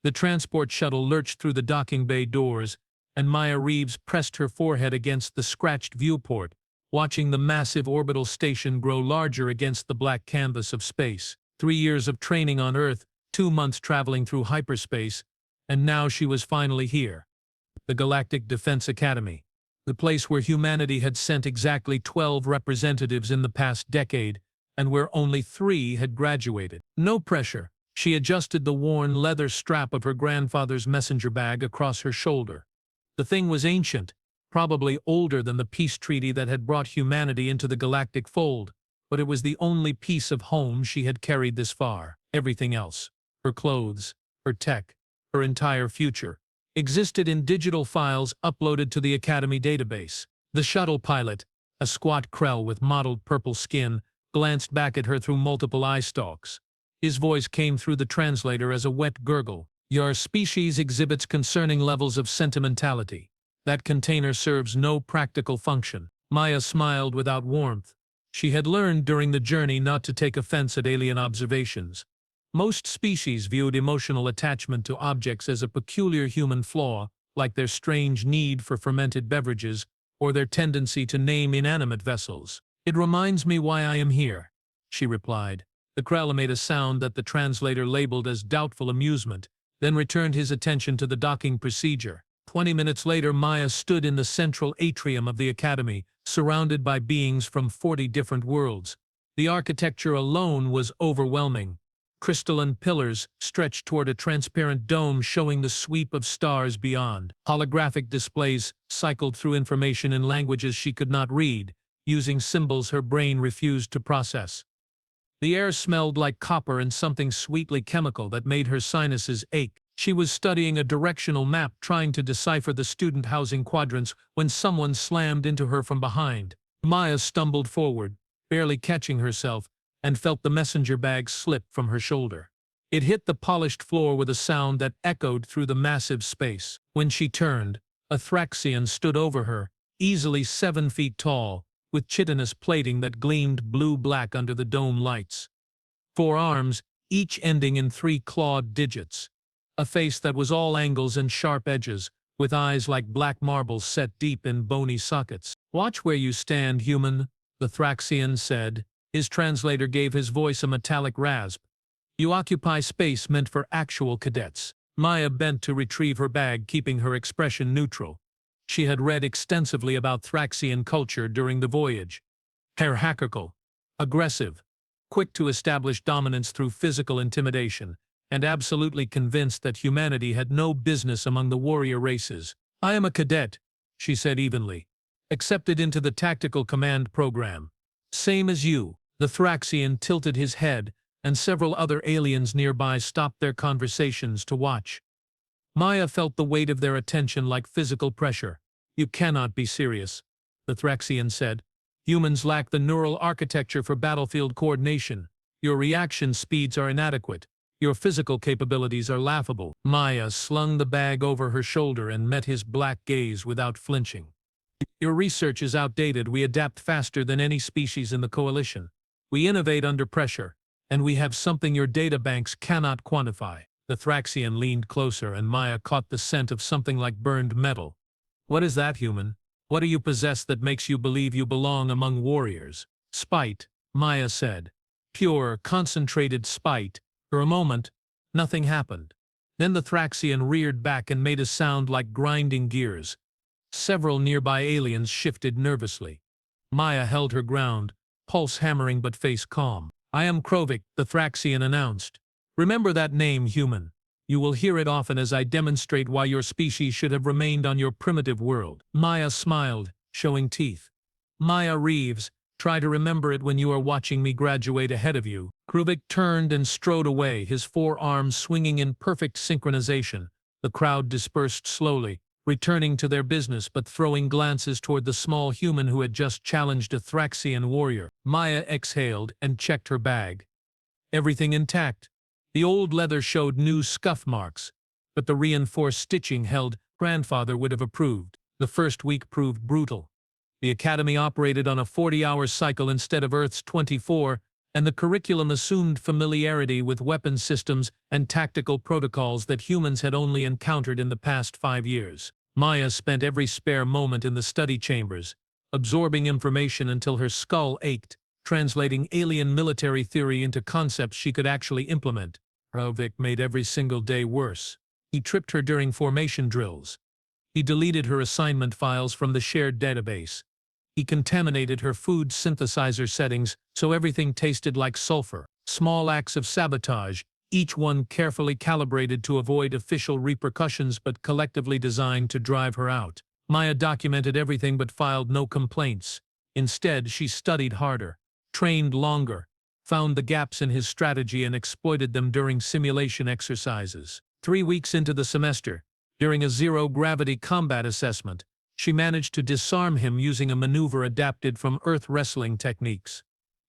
The transport shuttle lurched through the docking bay doors, and Maya Reeves pressed her forehead against the scratched viewport, watching the massive orbital station grow larger against the black canvas of space. 3 years of training on Earth, 2 months traveling through hyperspace, and now she was finally here. The Galactic Defense Academy, the place where humanity had sent exactly 12 representatives in the past decade, and where only 3 had graduated. No pressure. She adjusted the worn leather strap of her grandfather's messenger bag across her shoulder. The thing was ancient, probably older than the peace treaty that had brought humanity into the galactic fold, but it was the only piece of home she had carried this far. Everything else, her clothes, her tech, her entire future, existed in digital files uploaded to the Academy database. The shuttle pilot, a squat Krell with mottled purple skin, glanced back at her through multiple eye stalks. His voice came through the translator as a wet gurgle. "Your species exhibits concerning levels of sentimentality. That container serves no practical function." Maya smiled without warmth. She had learned during the journey not to take offense at alien observations. Most species viewed emotional attachment to objects as a peculiar human flaw, like their strange need for fermented beverages or their tendency to name inanimate vessels. "It reminds me why I am here," she replied. The Krell made a sound that the translator labeled as doubtful amusement, then returned his attention to the docking procedure. 20 minutes later, Maya stood in the central atrium of the Academy, surrounded by beings from 40 different worlds. The architecture alone was overwhelming. Crystalline pillars stretched toward a transparent dome showing the sweep of stars beyond. Holographic displays cycled through information in languages she could not read, using symbols her brain refused to process. The air smelled like copper and something sweetly chemical that made her sinuses ache. She was studying a directional map trying to decipher the student housing quadrants when someone slammed into her from behind. Maya stumbled forward, barely catching herself, and felt the messenger bag slip from her shoulder. It hit the polished floor with a sound that echoed through the massive space. When she turned, a Thraxian stood over her, easily 7 feet tall, with chitinous plating that gleamed blue-black under the dome lights. 4 arms, each ending in 3 clawed digits. A face that was all angles and sharp edges, with eyes like black marble set deep in bony sockets. "Watch where you stand, human," the Thraxian said. His translator gave his voice a metallic rasp. "You occupy space meant for actual cadets." Maya bent to retrieve her bag, keeping her expression neutral. She had read extensively about Thraxian culture during the voyage. Hierarchical, aggressive, quick to establish dominance through physical intimidation, and absolutely convinced that humanity had no business among the warrior races. "I am a cadet," she said evenly. "Accepted into the tactical command program. Same as you." The Thraxian tilted his head, and several other aliens nearby stopped their conversations to watch. Maya felt the weight of their attention like physical pressure. "You cannot be serious," the Thraxian said. "Humans lack the neural architecture for battlefield coordination. Your reaction speeds are inadequate. Your physical capabilities are laughable." Maya slung the bag over her shoulder and met his black gaze without flinching. "Your research is outdated. We adapt faster than any species in the coalition. We innovate under pressure, and we have something your databanks cannot quantify." The Thraxian leaned closer, and Maya caught the scent of something like burned metal. "What is that, human? What do you possess that makes you believe you belong among warriors?" "Spite," Maya said. "Pure, concentrated spite." For a moment, nothing happened. Then the Thraxian reared back and made a sound like grinding gears. Several nearby aliens shifted nervously. Maya held her ground, pulse hammering but face calm. "I am Krovik," the Thraxian announced. "Remember that name, human. You will hear it often as I demonstrate why your species should have remained on your primitive world." Maya smiled, showing teeth. "Maya Reeves, try to remember it when you are watching me graduate ahead of you." Krovik turned and strode away, his 4 arms swinging in perfect synchronization. The crowd dispersed slowly, returning to their business but throwing glances toward the small human who had just challenged a Thraxian warrior. Maya exhaled and checked her bag. Everything intact. The old leather showed new scuff marks, but the reinforced stitching held. Grandfather would have approved. The first week proved brutal. The Academy operated on a 40-hour cycle instead of Earth's 24, and the curriculum assumed familiarity with weapon systems and tactical protocols that humans had only encountered in the past 5 years. Maya spent every spare moment in the study chambers, absorbing information until her skull ached, translating alien military theory into concepts she could actually implement. Krovik made every single day worse. He tripped her during formation drills. He deleted her assignment files from the shared database. He contaminated her food synthesizer settings so everything tasted like sulfur. Small acts of sabotage, each one carefully calibrated to avoid official repercussions but collectively designed to drive her out. Maya documented everything but filed no complaints. Instead, she studied harder, trained longer, found the gaps in his strategy and exploited them during simulation exercises. 3 weeks into the semester, during a zero-gravity combat assessment, she managed to disarm him using a maneuver adapted from earth wrestling techniques.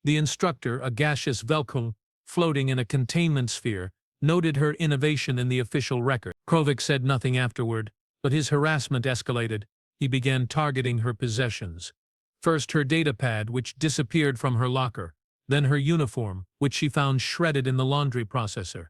The instructor, a gaseous Velcro floating in a containment sphere, noted her innovation in the official record. Krovik said nothing afterward, but his harassment escalated. He began targeting her possessions. First her datapad, which disappeared from her locker, then her uniform, which she found shredded in the laundry processor.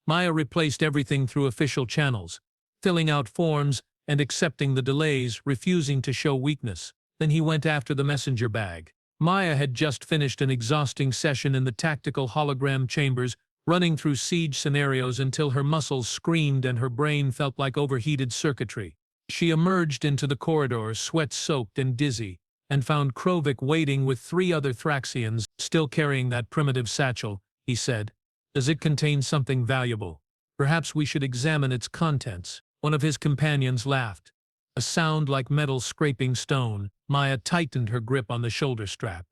Maya replaced everything through official channels, filling out forms and accepting the delays, refusing to show weakness. Then he went after the messenger bag. Maya had just finished an exhausting session in the tactical hologram chambers, running through siege scenarios until her muscles screamed and her brain felt like overheated circuitry. She emerged into the corridor, sweat-soaked and dizzy, and found Krovik waiting with 3 other Thraxians, still carrying that primitive satchel. He said, "Does it contain something valuable? Perhaps we should examine its contents." One of his companions laughed. A sound like metal scraping stone. Maya tightened her grip on the shoulder strap.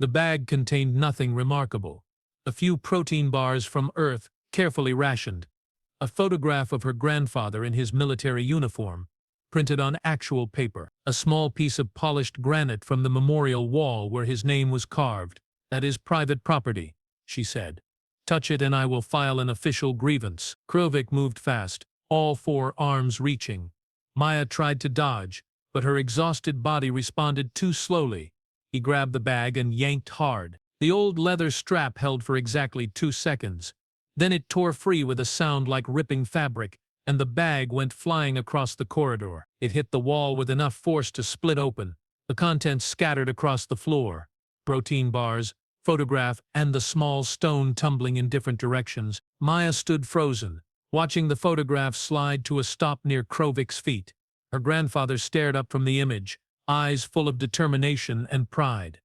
The bag contained nothing remarkable. A few protein bars from Earth, carefully rationed. A photograph of her grandfather in his military uniform, printed on actual paper. A small piece of polished granite from the memorial wall where his name was carved. "That is private property," she said. "Touch it and I will file an official grievance." Krovik moved fast, all 4 arms reaching. Maya tried to dodge, but her exhausted body responded too slowly. He grabbed the bag and yanked hard. The old leather strap held for exactly 2 seconds. Then it tore free with a sound like ripping fabric, and the bag went flying across the corridor. It hit the wall with enough force to split open. The contents scattered across the floor. Protein bars, photograph, and the small stone tumbling in different directions. Maya stood frozen, watching the photograph slide to a stop near Krovik's feet. Her grandfather stared up from the image, eyes full of determination and pride.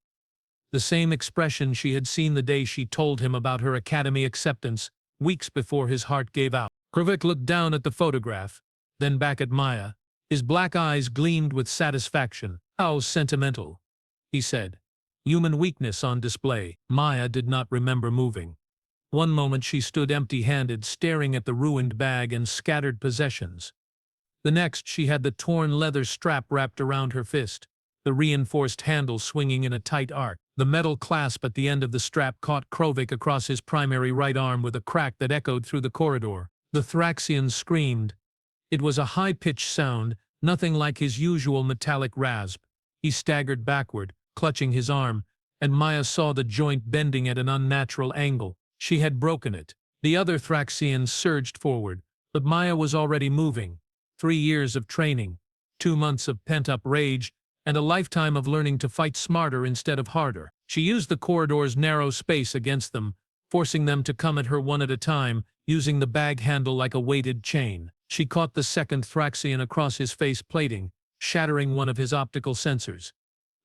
The same expression she had seen the day she told him about her academy acceptance, weeks before his heart gave out. Krovik looked down at the photograph, then back at Maya. His black eyes gleamed with satisfaction. "How sentimental," he said. "Human weakness on display." Maya did not remember moving. One moment she stood empty-handed, staring at the ruined bag and scattered possessions. The next she had the torn leather strap wrapped around her fist, the reinforced handle swinging in a tight arc. The metal clasp at the end of the strap caught Krovik across his primary right arm with a crack that echoed through the corridor. The Thraxian screamed. It was a high-pitched sound, nothing like his usual metallic rasp. He staggered backward, clutching his arm, and Maya saw the joint bending at an unnatural angle. She had broken it. The other Thraxians surged forward, but Maya was already moving. 3 years of training, 2 months of pent-up rage, and a lifetime of learning to fight smarter instead of harder. She used the corridor's narrow space against them, forcing them to come at her one at a time, using the bag handle like a weighted chain. She caught the second Thraxian across his face plating, shattering one of his optical sensors.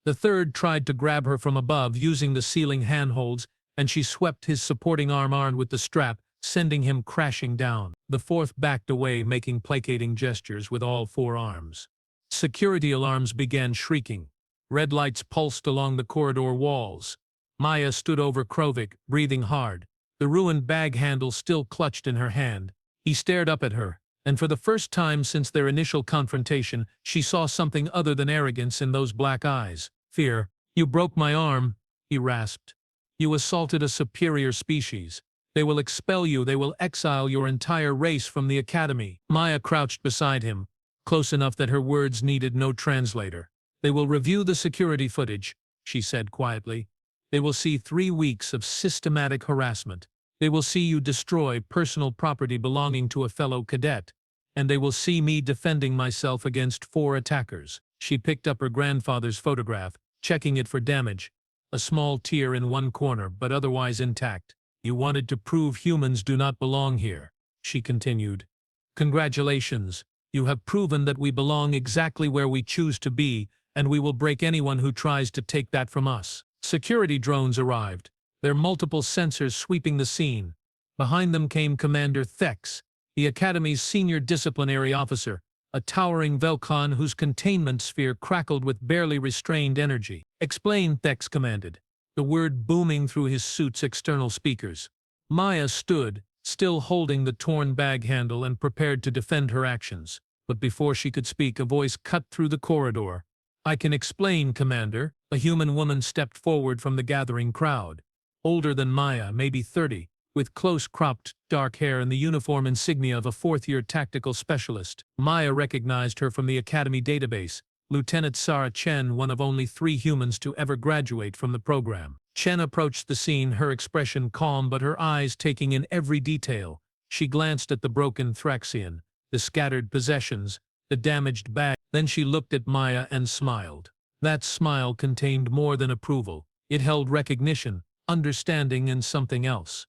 The third tried to grab her from above using the ceiling handholds, and she swept his supporting arm armed with the strap, sending him crashing down. The fourth backed away, making placating gestures with all 4 arms. Security alarms began shrieking. Red lights pulsed along the corridor walls. Maya stood over Krovik, breathing hard, the ruined bag handle still clutched in her hand. He stared up at her, and for the first time since their initial confrontation, she saw something other than arrogance in those black eyes. "Fear. You broke my arm," he rasped. "You assaulted a superior species. They will expel you, they will exile your entire race from the academy." Maya crouched beside him, close enough that her words needed no translator. "They will review the security footage," she said quietly. They will see 3 weeks of systematic harassment. They will see you destroy personal property belonging to a fellow cadet. And they will see me defending myself against 4 attackers. She picked up her grandfather's photograph, checking it for damage. A small tear in one corner, but otherwise intact. You wanted to prove humans do not belong here, she continued. Congratulations, you have proven that we belong exactly where we choose to be, and we will break anyone who tries to take that from us. Security drones arrived, their multiple sensors sweeping the scene. Behind them came Commander Thex, the Academy's senior disciplinary officer, a towering Velcon whose containment sphere crackled with barely restrained energy. Explain, Thex commanded, the word booming through his suit's external speakers. Maya stood, still holding the torn bag handle and prepared to defend her actions. But before she could speak, a voice cut through the corridor. I can explain, Commander. A human woman stepped forward from the gathering crowd. Older than Maya, maybe 30, with close-cropped, dark hair and the uniform insignia of a 4th-year tactical specialist. Maya recognized her from the Academy database. Lieutenant Sarah Chen, one of only 3 humans to ever graduate from the program. Chen approached the scene, her expression calm but her eyes taking in every detail. She glanced at the broken Thraxian, the scattered possessions, the damaged bag. Then she looked at Maya and smiled. That smile contained more than approval. It held recognition, understanding, and something else.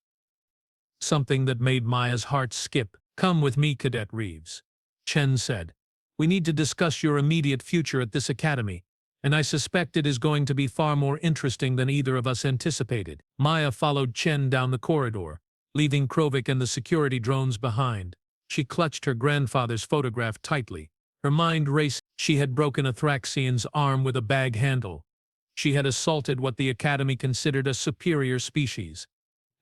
Something that made Maya's heart skip. Come with me, Cadet Reeves, Chen said. We need to discuss your immediate future at this academy, and I suspect it is going to be far more interesting than either of us anticipated. Maya followed Chen down the corridor, leaving Krovik and the security drones behind. She clutched her grandfather's photograph tightly. Her mind raced. She had broken a Thraxian's arm with a bag handle. She had assaulted what the Academy considered a superior species.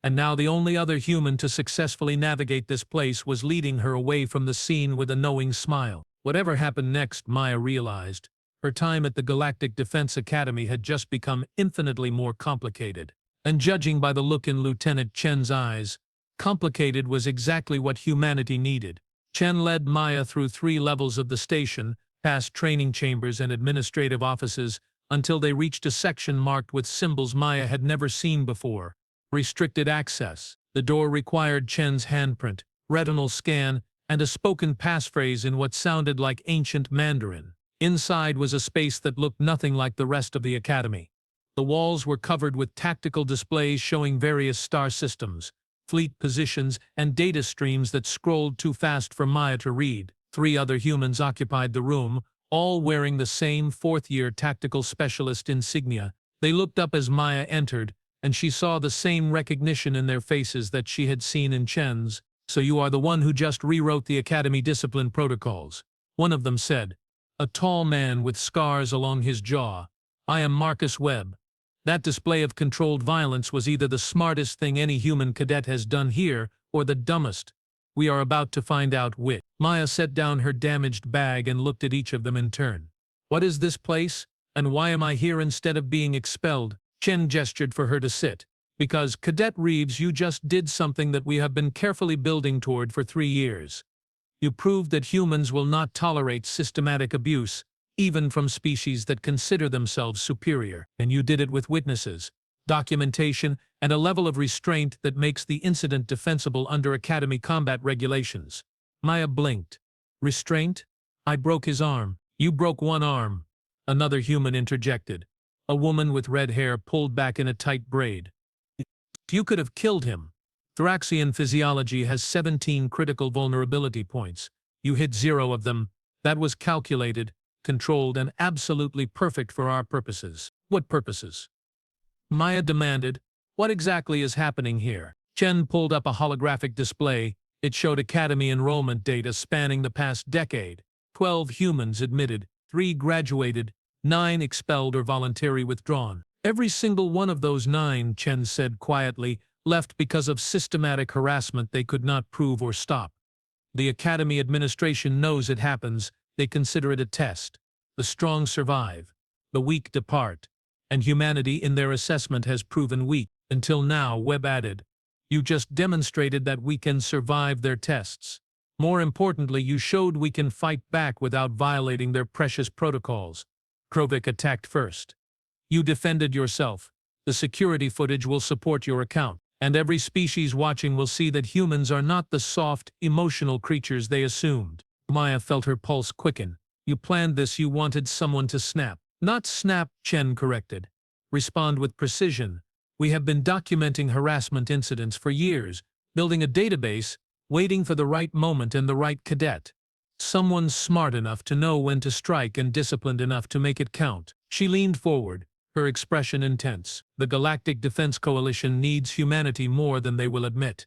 And now the only other human to successfully navigate this place was leading her away from the scene with a knowing smile. Whatever happened next, Maya realized, her time at the Galactic Defense Academy had just become infinitely more complicated. And judging by the look in Lieutenant Chen's eyes, complicated was exactly what humanity needed. Chen led Maya through 3 levels of the station, past training chambers and administrative offices, until they reached a section marked with symbols Maya had never seen before. Restricted access. The door required Chen's handprint, retinal scan, and a spoken passphrase in what sounded like ancient Mandarin. Inside was a space that looked nothing like the rest of the academy. The walls were covered with tactical displays showing various star systems, fleet positions, and data streams that scrolled too fast for Maya to read. 3 other humans occupied the room, all wearing the same 4th-year tactical specialist insignia. They looked up as Maya entered, and she saw the same recognition in their faces that she had seen in Chen's. So you are the one who just rewrote the Academy discipline protocols, one of them said, a tall man with scars along his jaw. I am Marcus Webb. That display of controlled violence was either the smartest thing any human cadet has done here, or the dumbest. We are about to find out which. Maya set down her damaged bag and looked at each of them in turn. What is this place, and why am I here instead of being expelled? Chen gestured for her to sit. Because, Cadet Reeves, you just did something that we have been carefully building toward for 3 years. You proved that humans will not tolerate systematic abuse, even from species that consider themselves superior. And you did it with witnesses, documentation, and a level of restraint that makes the incident defensible under Academy combat regulations. Maya blinked. Restraint? I broke his arm. You broke one arm. Another human interjected. A woman with red hair pulled back in a tight braid. You could have killed him. Thraxian physiology has 17 critical vulnerability points. You hit 0 of them. That was calculated, controlled, and absolutely perfect for our purposes. What purposes? Maya demanded. What exactly is happening here? Chen pulled up a holographic display. It showed Academy enrollment data spanning the past decade. 12 humans admitted, 3 graduated, 9 expelled or voluntarily withdrawn. Every single one of those 9, Chen said quietly, left because of systematic harassment they could not prove or stop. The Academy administration knows it happens. They consider it a test. The strong survive. The weak depart. And humanity in their assessment has proven weak. Until now, Webb added. You just demonstrated that we can survive their tests. More importantly, you showed we can fight back without violating their precious protocols. Krovik attacked first. You defended yourself. The security footage will support your account, and every species watching will see that humans are not the soft, emotional creatures they assumed. Maya felt her pulse quicken. You planned this, you wanted someone to snap. Not snap, Chen corrected. Respond with precision. We have been documenting harassment incidents for years, building a database, waiting for the right moment and the right cadet. Someone smart enough to know when to strike and disciplined enough to make it count. She leaned forward, her expression intense. The Galactic Defense Coalition needs humanity more than they will admit.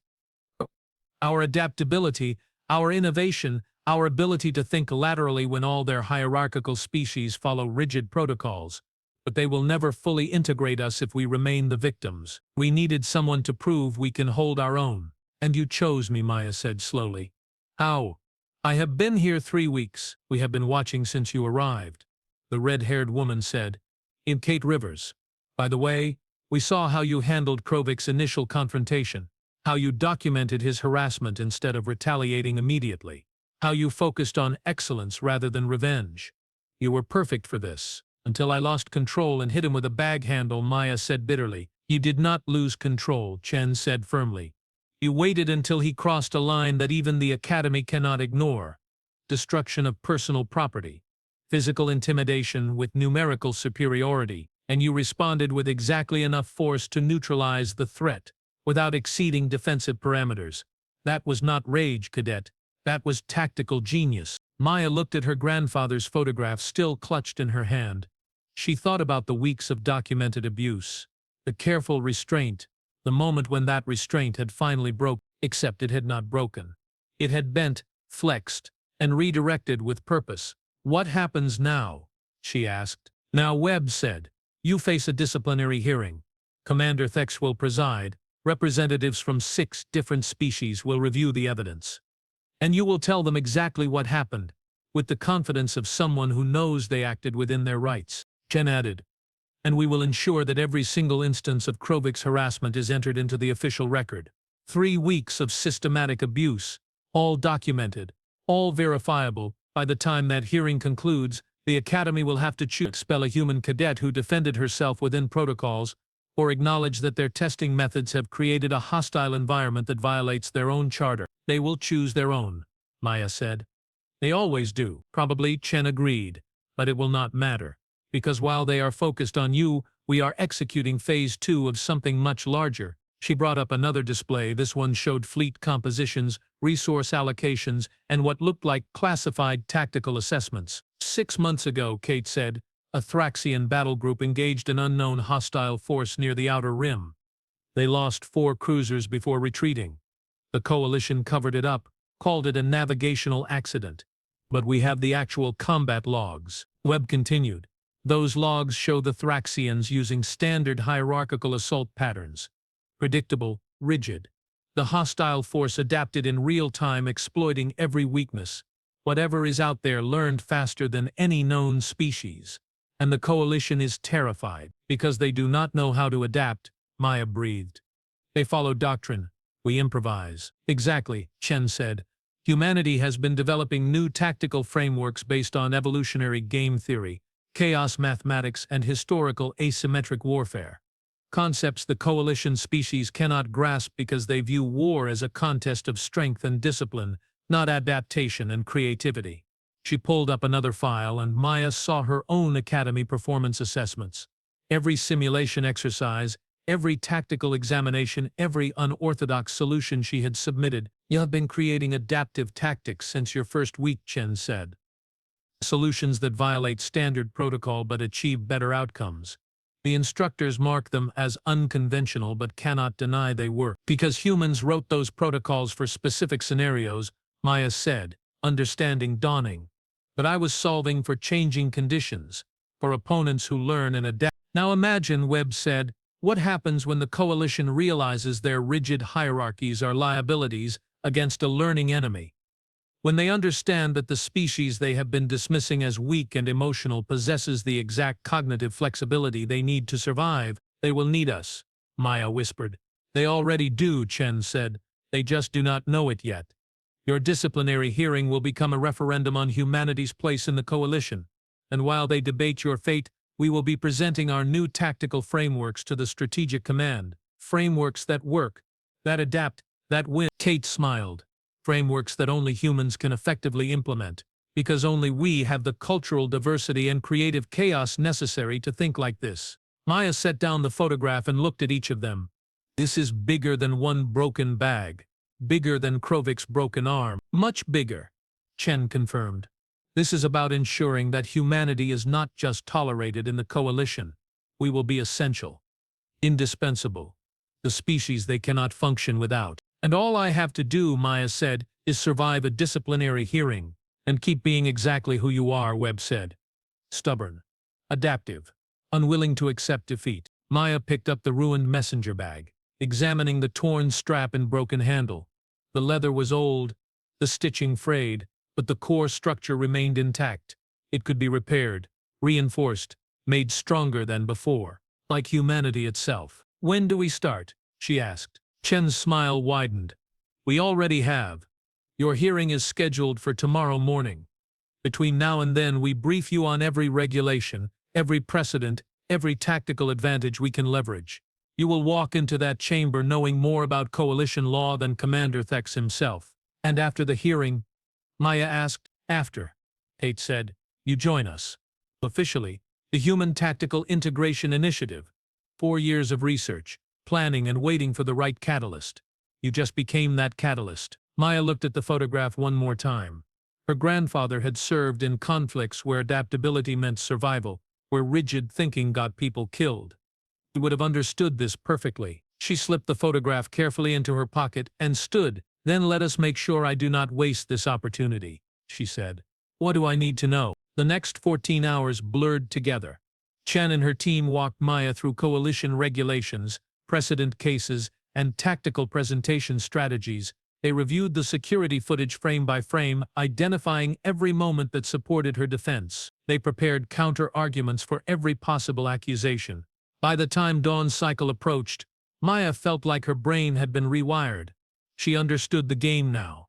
Our adaptability, our innovation, our ability to think laterally when all their hierarchical species follow rigid protocols. But they will never fully integrate us if we remain the victims. We needed someone to prove we can hold our own. And you chose me, Maya said slowly. How? I have been here 3 weeks. We have been watching since you arrived. The red-haired woman said. In Kate Rivers. By the way, we saw how you handled Krovik's initial confrontation, how you documented his harassment instead of retaliating immediately, how you focused on excellence rather than revenge. You were perfect for this, until I lost control and hit him with a bag handle, Maya said bitterly. You did not lose control, Chen said firmly. You waited until he crossed a line that even the Academy cannot ignore. Destruction of personal property. Physical intimidation with numerical superiority, and you responded with exactly enough force to neutralize the threat, without exceeding defensive parameters. That was not rage, cadet. That was tactical genius. Maya looked at her grandfather's photograph still clutched in her hand. She thought about the weeks of documented abuse, the careful restraint, the moment when that restraint had finally broken, except it had not broken. It had bent, flexed, and redirected with purpose. What happens now? She asked. Now Webb said. You face a disciplinary hearing. Commander Thex will preside. Representatives from 6 different species will review the evidence. And you will tell them exactly what happened, with the confidence of someone who knows they acted within their rights. Chen added. And we will ensure that every single instance of Krovik's harassment is entered into the official record. 3 weeks of systematic abuse, all documented, all verifiable. By the time that hearing concludes, the Academy will have to expel a human cadet who defended herself within protocols, or acknowledge that their testing methods have created a hostile environment that violates their own charter. They will choose their own, Maya said. They always do. Probably, Chen agreed. But it will not matter. Because while they are focused on you, we are executing phase 2 of something much larger. She brought up another display. This one showed fleet compositions, resource allocations, and what looked like classified tactical assessments. 6 months ago, Kate said, a Thraxian battle group engaged an unknown hostile force near the outer rim. They lost 4 cruisers before retreating. The coalition covered it up, called it a navigational accident. But we have the actual combat logs. Webb continued. Those logs show the Thraxians using standard hierarchical assault patterns. Predictable, rigid. The hostile force adapted in real time, exploiting every weakness. Whatever is out there learned faster than any known species. And the coalition is terrified, because they do not know how to adapt, Maya breathed. They follow doctrine. We improvise. Exactly, Chen said. Humanity has been developing new tactical frameworks based on evolutionary game theory, chaos mathematics, and historical asymmetric warfare. Concepts the coalition species cannot grasp because they view war as a contest of strength and discipline, not adaptation and creativity. She pulled up another file and Maya saw her own Academy performance assessments. Every simulation exercise, every tactical examination, every unorthodox solution she had submitted. You have been creating adaptive tactics since your first week, Chen said. Solutions that violate standard protocol but achieve better outcomes. The instructors mark them as unconventional but cannot deny they work. Because humans wrote those protocols for specific scenarios, Maya said, understanding dawning. But I was solving for changing conditions, for opponents who learn and adapt. Now imagine, Webb said, what happens when the coalition realizes their rigid hierarchies are liabilities against a learning enemy. When they understand that the species they have been dismissing as weak and emotional possesses the exact cognitive flexibility they need to survive, they will need us, Maya whispered. They already do, Chen said. They just do not know it yet. Your disciplinary hearing will become a referendum on humanity's place in the coalition. And while they debate your fate, We will be presenting our new tactical frameworks to the Strategic Command. Frameworks that work, that adapt, that win. Kate smiled. Frameworks that only humans can effectively implement, because only we have the cultural diversity and creative chaos necessary to think like this. Maya set down the photograph and looked at each of them. This is bigger than one broken bag. Bigger than Krovik's broken arm. Much bigger, Chen confirmed. This is about ensuring that humanity is not just tolerated in the coalition. We will be essential. Indispensable. The species they cannot function without. And all I have to do, Maya said, is survive a disciplinary hearing. And keep being exactly who you are, Webb said. Stubborn. Adaptive. Unwilling to accept defeat. Maya picked up the ruined messenger bag, examining the torn strap and broken handle. The leather was old, the stitching frayed, but the core structure remained intact. It could be repaired, reinforced, made stronger than before, like humanity itself. When do we start? She asked. Chen's smile widened. We already have. Your hearing is scheduled for tomorrow morning. Between now and then we brief you on every regulation, every precedent, every tactical advantage we can leverage. You will walk into that chamber knowing more about coalition law than Commander Thex himself. And after the hearing, Maya asked. After, Kate said, you join us. Officially, the Human Tactical Integration Initiative. 4 years of research, planning and waiting for the right catalyst. You just became that catalyst. Maya looked at the photograph one more time. Her grandfather had served in conflicts where adaptability meant survival, where rigid thinking got people killed. He would have understood this perfectly. She slipped the photograph carefully into her pocket and stood. Then let us make sure I do not waste this opportunity, she said. What do I need to know? The next 14 hours blurred together. Chen and her team walked Maya through coalition regulations, precedent cases, and tactical presentation strategies. They reviewed the security footage frame by frame, identifying every moment that supported her defense. They prepared counter-arguments for every possible accusation. By the time dawn's cycle approached, Maya felt like her brain had been rewired. She understood the game now.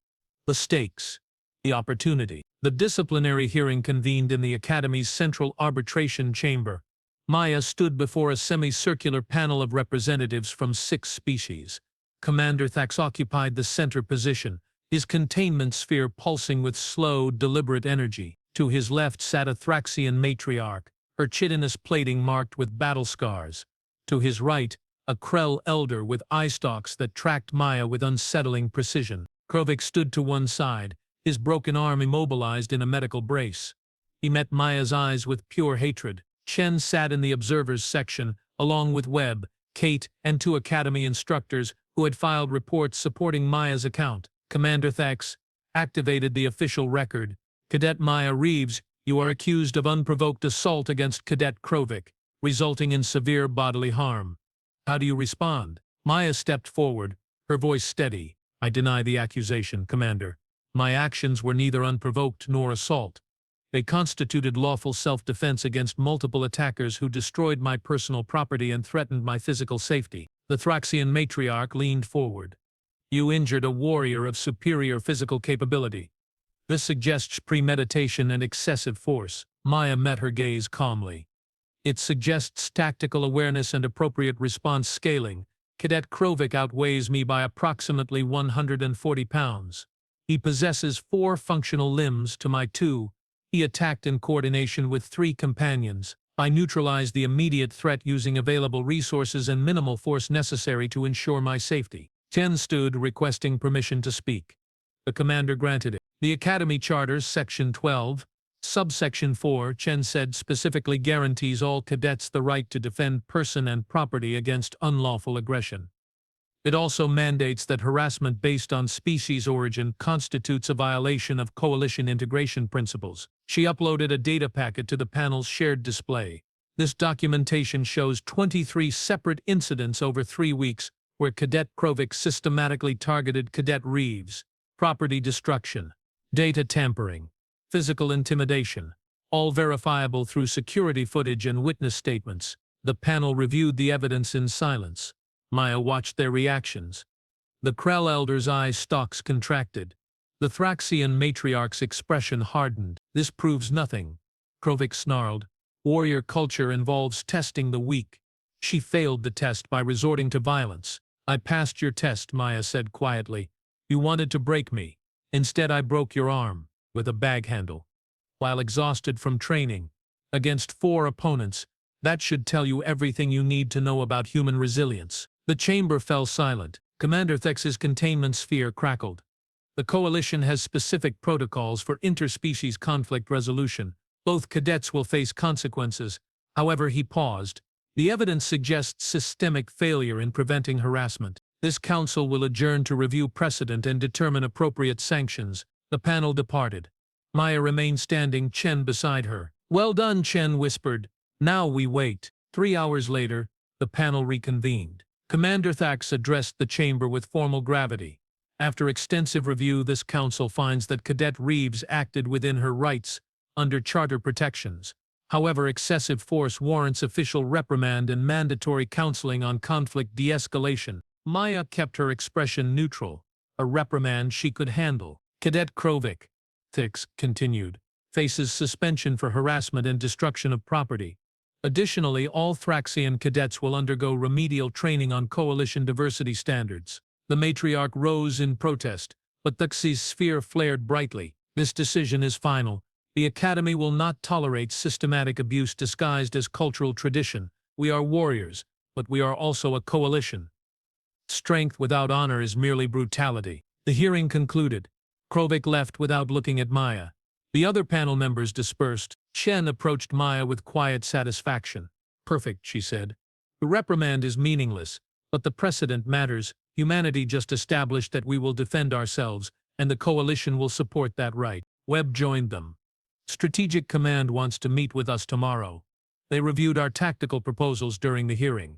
The stakes. The opportunity. The disciplinary hearing convened in the Academy's central arbitration chamber. Maya stood before a semicircular panel of representatives from 6 species. Commander Thax occupied the center position, his containment sphere pulsing with slow, deliberate energy. To his left sat a Thraxian matriarch, her chitinous plating marked with battle scars. To his right, a Krell elder with eye stalks that tracked Maya with unsettling precision. Krovik stood to one side, his broken arm immobilized in a medical brace. He met Maya's eyes with pure hatred. Chen sat in the observers section, along with Webb, Kate, and 2 Academy instructors who had filed reports supporting Maya's account. Commander Thax activated the official record. Cadet Maya Reeves, you are accused of unprovoked assault against Cadet Krovik, resulting in severe bodily harm. How do you respond? Maya stepped forward, her voice steady. I deny the accusation, Commander. My actions were neither unprovoked nor assault. They constituted lawful self-defense against multiple attackers who destroyed my personal property and threatened my physical safety. The Thraxian matriarch leaned forward. You injured a warrior of superior physical capability. This suggests premeditation and excessive force. Maya met her gaze calmly. It suggests tactical awareness and appropriate response scaling. Cadet Krovik outweighs me by approximately 140 pounds. He possesses 4 functional limbs to my 2. He attacked in coordination with 3 companions. I neutralized the immediate threat using available resources and minimal force necessary to ensure my safety. Chen stood, requesting permission to speak. The commander granted it. The Academy Charter, Section 12, Subsection 4, Chen said, specifically guarantees all cadets the right to defend person and property against unlawful aggression. It also mandates that harassment based on species origin constitutes a violation of coalition integration principles. She uploaded a data packet to the panel's shared display. This documentation shows 23 separate incidents over 3 weeks where Cadet Krovik systematically targeted Cadet Reeves. Property destruction, data tampering, physical intimidation, all verifiable through security footage and witness statements. The panel reviewed the evidence in silence. Maya watched their reactions. The Krell elder's eye stalks contracted. The Thraxian matriarch's expression hardened. This proves nothing, Krovik snarled. Warrior culture involves testing the weak. She failed the test by resorting to violence. I passed your test, Maya said quietly. You wanted to break me. Instead, I broke your arm with a bag handle. While exhausted from training against 4 opponents, that should tell you everything you need to know about human resilience. The chamber fell silent. Commander Thex's containment sphere crackled. The Coalition has specific protocols for interspecies conflict resolution. Both cadets will face consequences. However, he paused. The evidence suggests systemic failure in preventing harassment. This council will adjourn to review precedent and determine appropriate sanctions. The panel departed. Maya remained standing, Chen beside her. Well done, Chen whispered. Now we wait. 3 hours later, the panel reconvened. Commander Thax addressed the chamber with formal gravity. After extensive review, this council finds that Cadet Reeves acted within her rights under charter protections. However, excessive force warrants official reprimand and mandatory counseling on conflict de-escalation. Maya kept her expression neutral. A reprimand she could handle. Cadet Krovik, Thix continued, faces suspension for harassment and destruction of property. Additionally, all Thraxian cadets will undergo remedial training on Coalition diversity standards. The matriarch rose in protest, but Thux's sphere flared brightly. This decision is final. The Academy will not tolerate systematic abuse disguised as cultural tradition. We are warriors, but we are also a coalition. Strength without honor is merely brutality. The hearing concluded. Krovik left without looking at Maya. The other panel members dispersed. Chen approached Maya with quiet satisfaction. Perfect, she said. The reprimand is meaningless, but the precedent matters. Humanity just established that we will defend ourselves, and the Coalition will support that right. Webb joined them. Strategic Command wants to meet with us tomorrow. They reviewed our tactical proposals during the hearing.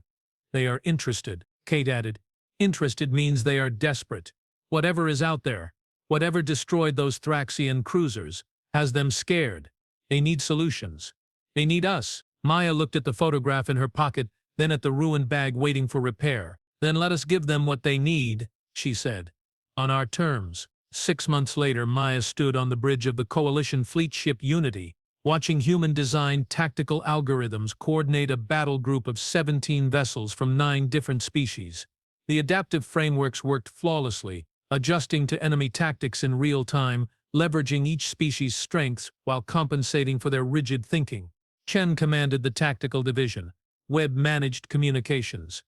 They are interested, Kate added. Interested means they are desperate. Whatever is out there, whatever destroyed those Thraxian cruisers, has them scared. They need solutions. They need us. Maya looked at the photograph in her pocket, then at the ruined bag waiting for repair. Then let us give them what they need, she said. On our terms. 6 months later, Maya stood on the bridge of the Coalition fleet ship Unity, watching human-designed tactical algorithms coordinate a battle group of 17 vessels from 9 different species. The adaptive frameworks worked flawlessly, adjusting to enemy tactics in real time, leveraging each species' strengths while compensating for their rigid thinking. Chen commanded the tactical division. Webb managed communications.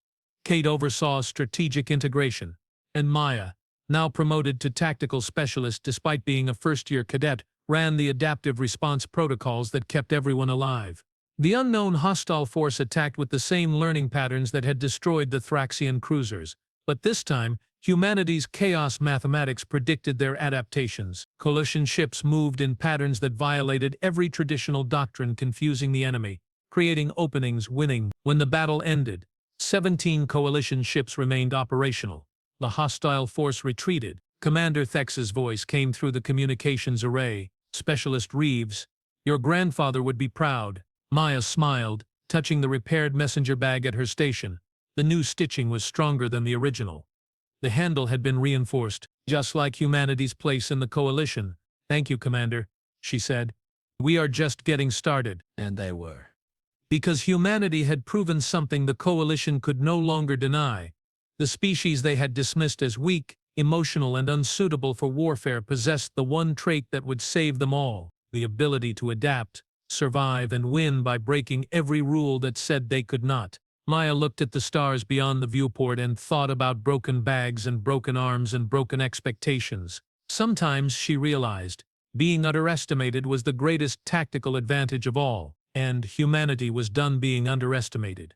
Kate oversaw strategic integration. And Maya, now promoted to tactical specialist despite being a first-year cadet, ran the adaptive response protocols that kept everyone alive. The unknown hostile force attacked with the same learning patterns that had destroyed the Thraxian cruisers. But this time, humanity's chaos mathematics predicted their adaptations. Coalition ships moved in patterns that violated every traditional doctrine, confusing the enemy, creating openings, winning. When the battle ended, 17 Coalition ships remained operational. The hostile force retreated. Commander Thex's voice came through the communications array. Specialist Reeves, your grandfather would be proud. Maya smiled, touching the repaired messenger bag at her station. The new stitching was stronger than the original. The handle had been reinforced, just like humanity's place in the Coalition. Thank you, Commander, she said. We are just getting started. And they were. Because humanity had proven something the Coalition could no longer deny. The species they had dismissed as weak, emotional, and unsuitable for warfare possessed the one trait that would save them all: the ability to adapt, survive, and win by breaking every rule that said they could not. Maya looked at the stars beyond the viewport and thought about broken bags and broken arms and broken expectations. Sometimes, she realized, being underestimated was the greatest tactical advantage of all, and humanity was done being underestimated.